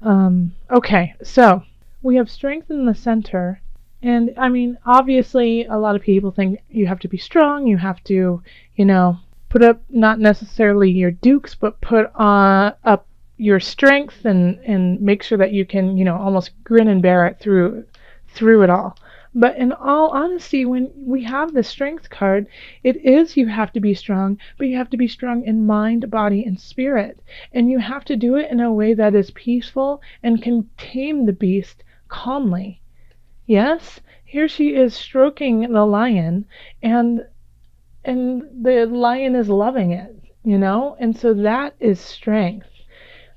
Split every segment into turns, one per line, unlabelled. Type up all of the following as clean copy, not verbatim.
Okay, so we have strength in the center. And I mean, obviously, a lot of people think you have to be strong, you have to, you know, put up not necessarily your dukes, but put up your strength and make sure that you can, almost grin and bear it through it all. But in all honesty, when we have the strength card, it is you have to be strong, but you have to be strong in mind, body, and spirit. And you have to do it in a way that is peaceful and can tame the beast calmly. Yes, here she is stroking the lion, and the lion is loving it, and so that is strength.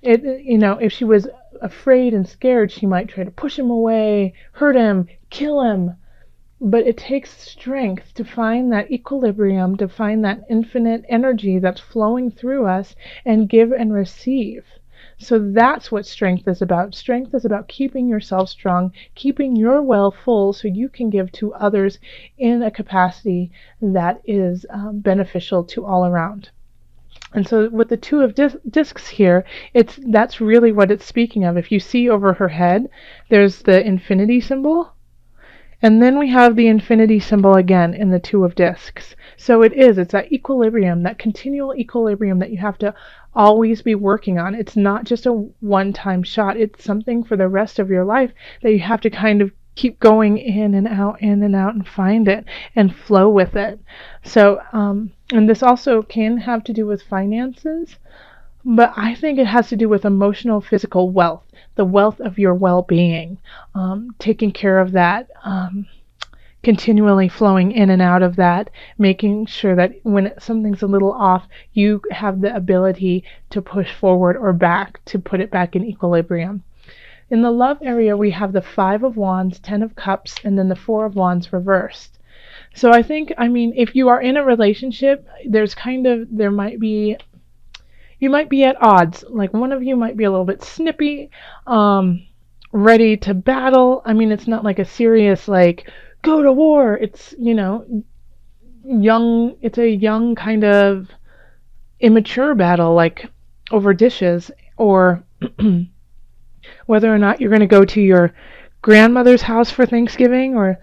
If she was afraid and scared, she might try to push him away, hurt him, kill him. But it takes strength to find that equilibrium, to find that infinite energy that's flowing through us and give and receive. So that's what strength is about. Strength is about keeping yourself strong, keeping your well full so you can give to others in a capacity that is beneficial to all around. And so with the two of discs here, that's really what it's speaking of. If you see over her head, there's the infinity symbol. And then we have the infinity symbol again in the two of discs. So it's that equilibrium, that continual equilibrium that you have to always be working on. It's not just a one-time shot. It's something for the rest of your life that you have to kind of keep going in and out and find it and flow with it. So, and this also can have to do with finances, but I think it has to do with emotional, physical wealth, the wealth of your well-being, taking care of that, continually flowing in and out of that, making sure that when something's a little off, you have the ability to push forward or back to put it back in equilibrium. In the love area, we have the Five of Wands, Ten of Cups, and then the Four of Wands reversed. So if you are in a relationship, you might be at odds. Like one of you might be a little bit snippy, ready to battle. It's not like a serious, like, go to war. It's, it's a young kind of immature battle, like over dishes, or whether or not you're going to go to your grandmother's house for Thanksgiving, or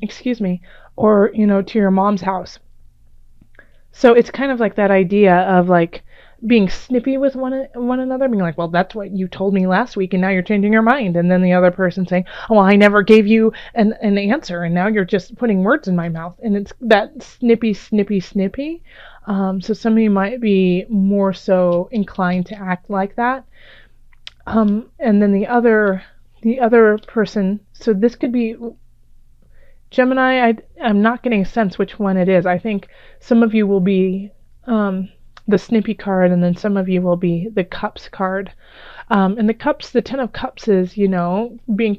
excuse me, or to your mom's house. So it's kind of like that idea of like being snippy with one another, being like, well, that's what you told me last week and now you're changing your mind. And then the other person saying, oh, well, I never gave you an answer and now you're just putting words in my mouth. And it's that snippy. So some of you might be more so inclined to act like that. And then the other person, so this could be Gemini. I'm not getting a sense which one it is. I think some of you will be the snippy card, and then some of you will be the cups card. And the Ten of Cups is, being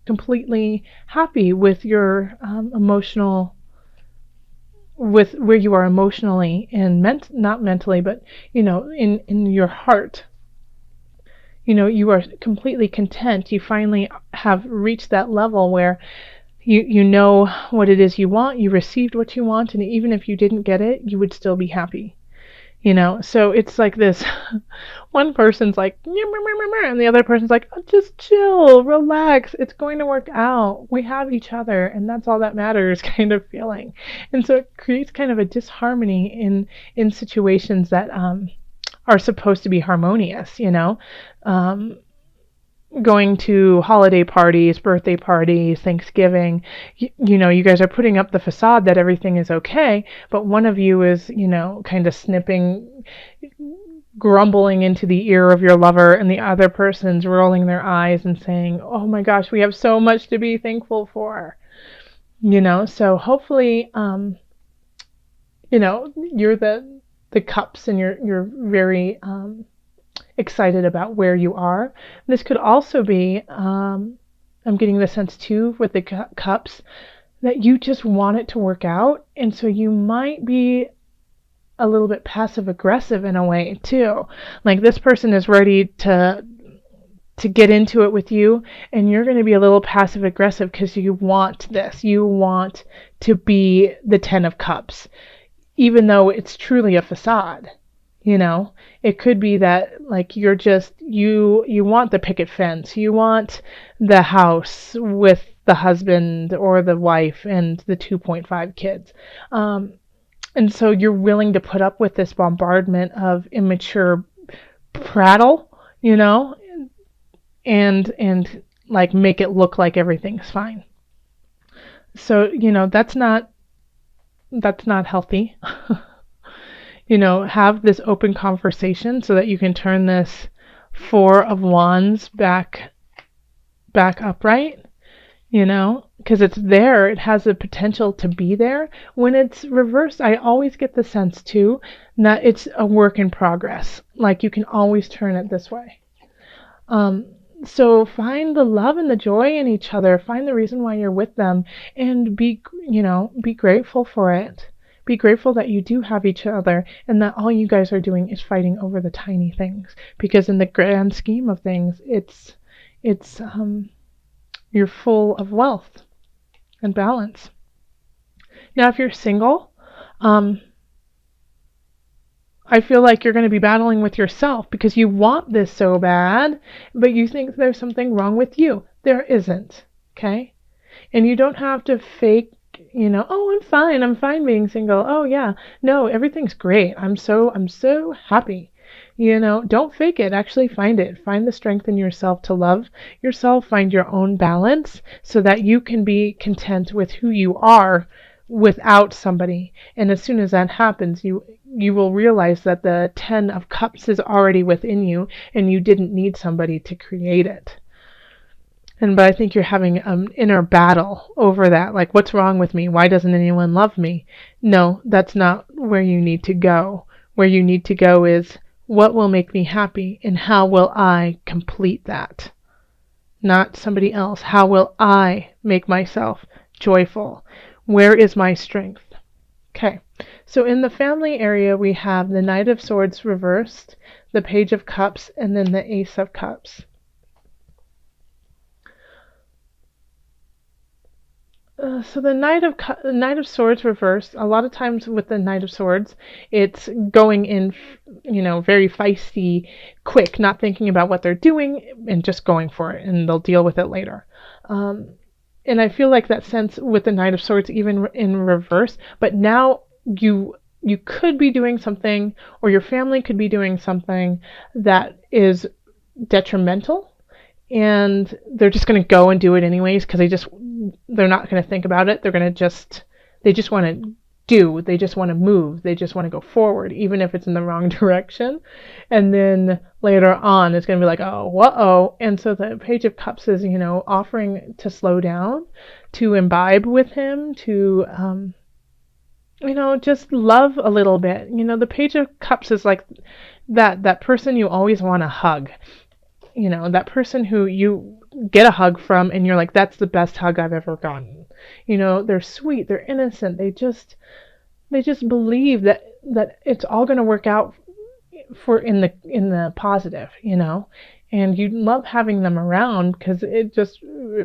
completely happy with your emotional, with where you are emotionally and not mentally, but, in your heart. You are completely content. You finally have reached that level where you know what it is you want, you received what you want, and even if you didn't get it, you would still be happy. So it's like this, one person's like, and the other person's like, oh, just chill, relax, it's going to work out, we have each other, and that's all that matters kind of feeling. And so it creates kind of a disharmony in situations that are supposed to be harmonious, going to holiday parties, birthday parties, Thanksgiving, you guys are putting up the facade that everything is okay, but one of you is, kind of snipping, grumbling into the ear of your lover, and the other person's rolling their eyes and saying, oh my gosh, we have so much to be thankful for. So hopefully, you're the cups and you're very excited about where you are. This could also be, I'm getting the sense too with the cups, that you just want it to work out, and so you might be a little bit passive aggressive in a way too. Like this person is ready to get into it with you, and you're going to be a little passive aggressive because you want this. You want to be the Ten of Cups, even though it's truly a facade. It could be that like you're just you want the picket fence, you want the house with the husband or the wife and the 2.5 kids. And so you're willing to put up with this bombardment of immature prattle, you know, and like make it look like everything's fine. So, that's not healthy. Have this open conversation so that you can turn this 4 of Wands back upright, because it's there. It has the potential to be there. When it's reversed, I always get the sense too that it's a work in progress. Like you can always turn it this way. So find the love and the joy in each other. Find the reason why you're with them, and be grateful for it. Be grateful that you do have each other and that all you guys are doing is fighting over the tiny things. Because in the grand scheme of things, it's you're full of wealth and balance. Now, if you're single, I feel like you're going to be battling with yourself because you want this so bad, but you think there's something wrong with you. There isn't, okay? And you don't have to fake, oh, I'm fine being single. Oh yeah, no, everything's great. I'm so happy. Don't fake it. Actually find it. Find the strength in yourself to love yourself. Find your own balance so that you can be content with who you are without somebody. And as soon as that happens, you will realize that the 10 of Cups is already within you and you didn't need somebody to create it. But I think you're having an inner battle over that. Like, what's wrong with me? Why doesn't anyone love me? No, that's not where you need to go. Where you need to go is, what will make me happy and how will I complete that? Not somebody else. How will I make myself joyful? Where is my strength? Okay, so in the family area, we have the Knight of Swords reversed, the Page of Cups, and then the Ace of Cups. So the Knight of Swords reversed, a lot of times with the Knight of Swords, it's going in, very feisty, quick, not thinking about what they're doing and just going for it, and they'll deal with it later. And I feel like that sense with the Knight of Swords, even in reverse, but now you could be doing something, or your family could be doing something that is detrimental, and they're just going to go and do it anyways because they're not going to think about it. They just want to do. They just want to move. They just want to go forward, even if it's in the wrong direction. And then later on, it's going to be like, oh, whoa. And so the Page of Cups is, offering to slow down, to imbibe with him, to, just love a little bit. The Page of Cups is like that person you always want to hug. That person who you get a hug from and you're like, that's the best hug I've ever gotten. They're sweet, they're innocent, they just believe that it's all going to work out for in the positive, and you love having them around because it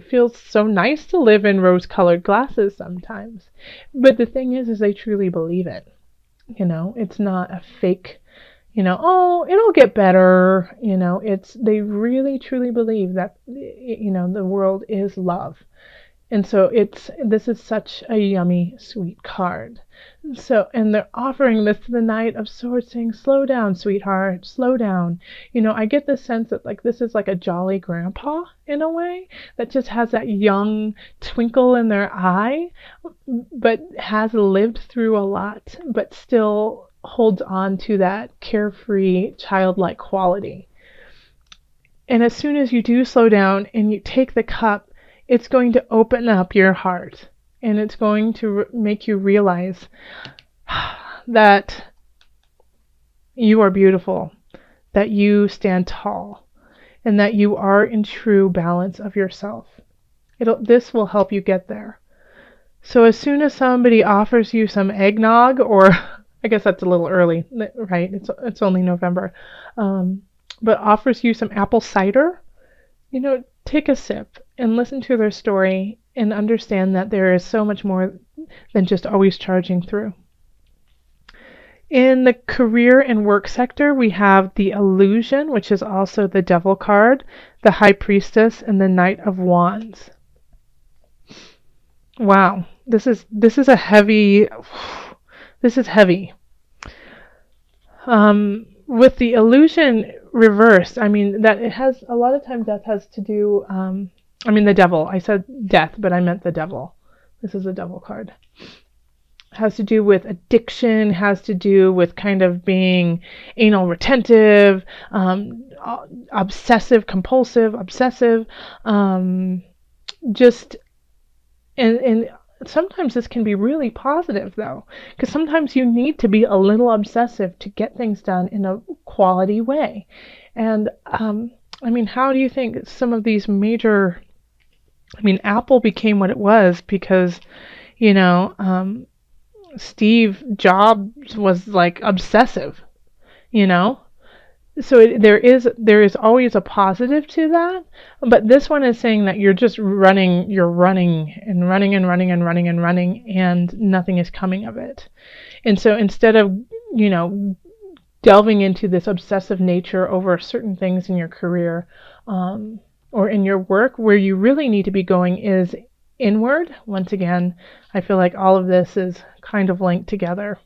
feels so nice to live in rose-colored glasses sometimes. But the thing is they truly believe it. It's not a fake, oh, it'll get better. They really truly believe that, the world is love. And so this is such a yummy, sweet card. So, and they're offering this to the Knight of Swords, saying, slow down, sweetheart, slow down. I get the sense that like this is like a jolly grandpa in a way that just has that young twinkle in their eye, but has lived through a lot, but still holds on to that carefree, childlike quality. And as soon as you do slow down and you take the cup, it's going to open up your heart, and it's going to make you realize that you are beautiful, that you stand tall, and that you are in true balance of yourself. This will help you get there. So as soon as somebody offers you some eggnog, or I guess that's a little early, right? It's only November, but offers you some apple cider, take a sip and listen to their story and understand that there is so much more than just always charging through. In the career and work sector, we have the Illusion, which is also the Devil card, the High Priestess, and the Knight of Wands. Wow, this is a heavy. This is heavy. With the Illusion reversed, I mean that it has a lot of times death has to do. I mean the devil. I said death, but I meant the devil. This is a devil card. Has to do with addiction, has to do with kind of being anal retentive, obsessive, compulsive, obsessive, just, and sometimes this can be really positive though, because sometimes you need to be a little obsessive to get things done in a quality way. And I mean, how do you think some of these major, I mean, Apple became what it was because, you know, Steve Jobs was like obsessive, you know? So there is always a positive to that, but this one is saying that you're just running, you're running and running and running and running and running, and nothing is coming of it. And so instead of, you know, delving into this obsessive nature over certain things in your career or in your work, where you really need to be going is inward. Once again, I feel like all of this is kind of linked together.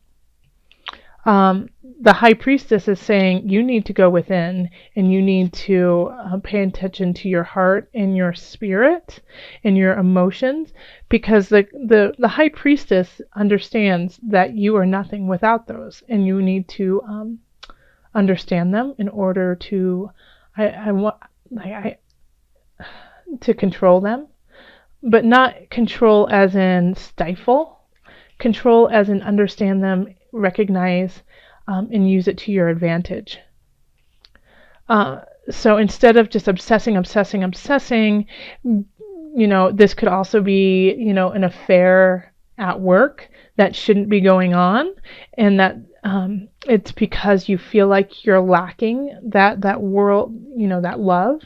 The High Priestess is saying you need to go within and you need to pay attention to your heart and your spirit and your emotions, because the High Priestess understands that you are nothing without those, and you need to understand them in order to to control them. But not control as in stifle, control as in understand them, recognize, and use it to your advantage. So instead of just obsessing, you know, this could also be, you know, an affair at work that shouldn't be going on, and that it's because you feel like you're lacking that world, you know, that love.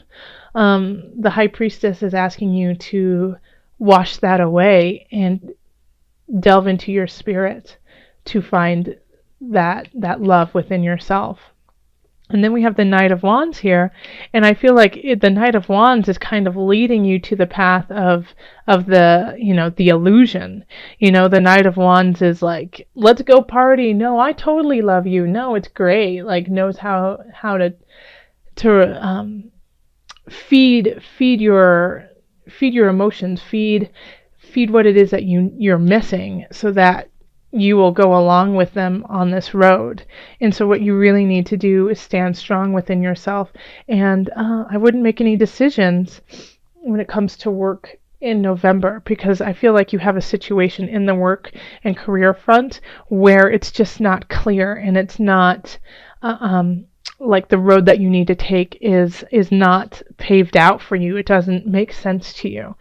The High Priestess is asking you to wash that away and delve into your spirit to find that love within yourself. And then we have the Knight of Wands here, and I feel like the Knight of Wands is kind of leading you to the path of the, you know, the illusion. You know, the Knight of Wands is like, let's go party. No, I totally love you. No, it's great. Like, knows how to feed your emotions, feed what it is that you're missing, so that you will go along with them on this road. And so what you really need to do is stand strong within yourself. And I wouldn't make any decisions when it comes to work in November, because I feel like you have a situation in the work and career front where it's just not clear, and it's not like the road that you need to take is not paved out for you. It doesn't make sense to you.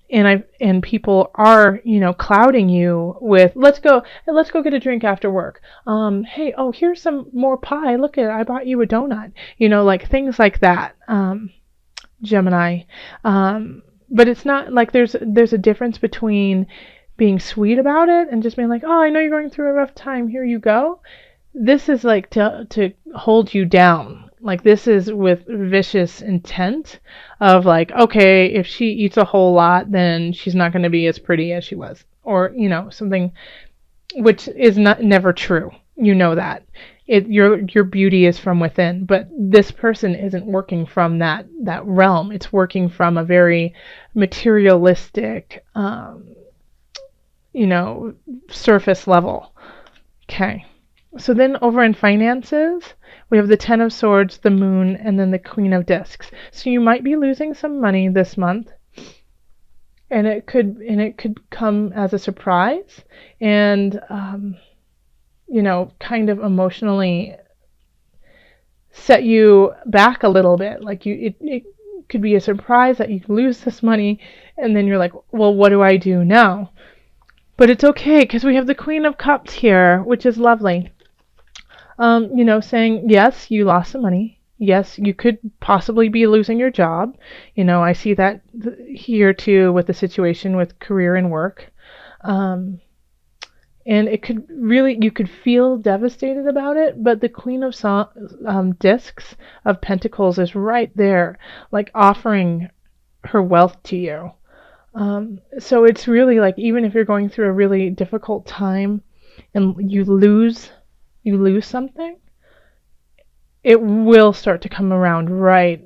And people are, you know, clouding you with, let's go get a drink after work. Hey, oh, here's some more pie. Look I bought you a donut. You know, like things like that. Gemini. But it's not like there's a difference between being sweet about it and just being like, oh, I know you're going through a rough time. Here you go. This is like to hold you down. Like, this is with vicious intent of like, okay, if she eats a whole lot, then she's not going to be as pretty as she was, or, you know, something, which is never true. You know that your beauty is from within, but this person isn't working from that realm. It's working from a very materialistic, you know, surface level. Okay. So then over in finances, we have the Ten of Swords, the Moon, and then the Queen of Discs. So you might be losing some money this month, and it could come as a surprise, and you know, kind of emotionally set you back a little bit. Like it could be a surprise that you lose this money, and then you're like, well, what do I do now? But it's okay, because we have the Queen of Cups here, which is lovely. You know, saying, yes, you lost some money. Yes, you could possibly be losing your job. You know, I see that here too with the situation with career and work. And it could really, you could feel devastated about it, but the Queen of Discs of Pentacles is right there, like offering her wealth to you. So it's really like, even if you're going through a really difficult time and you lose something, it will start to come around, right,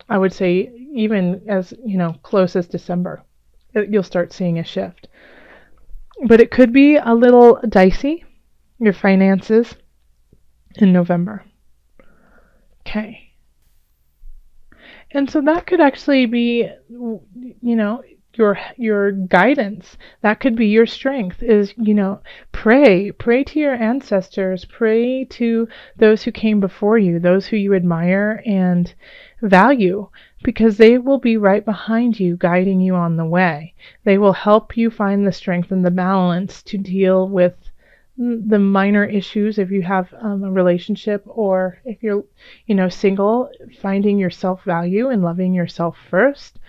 I would say even as, close as December. You'll start seeing a shift. But it could be a little dicey, your finances, in November. Okay. And so that could actually be, your guidance. That could be your strength, is, pray to your ancestors, pray to those who came before you, those who you admire and value, because they will be right behind you, guiding you on the way. They will help you find the strength and the balance to deal with the minor issues if you have a relationship, or if you're single, finding your self-value and loving yourself first.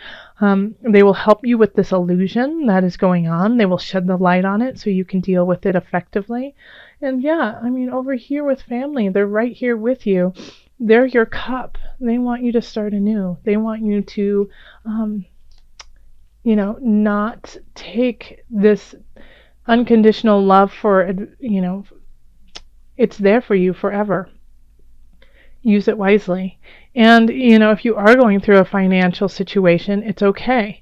They will help you with this illusion that is going on. They will shed the light on it so you can deal with it effectively. And yeah, over here with family, they're right here with you. They're your cup. They want you to start anew. They want you to not take this unconditional love for, it's there for you forever. Use it wisely. And, if you are going through a financial situation, it's okay.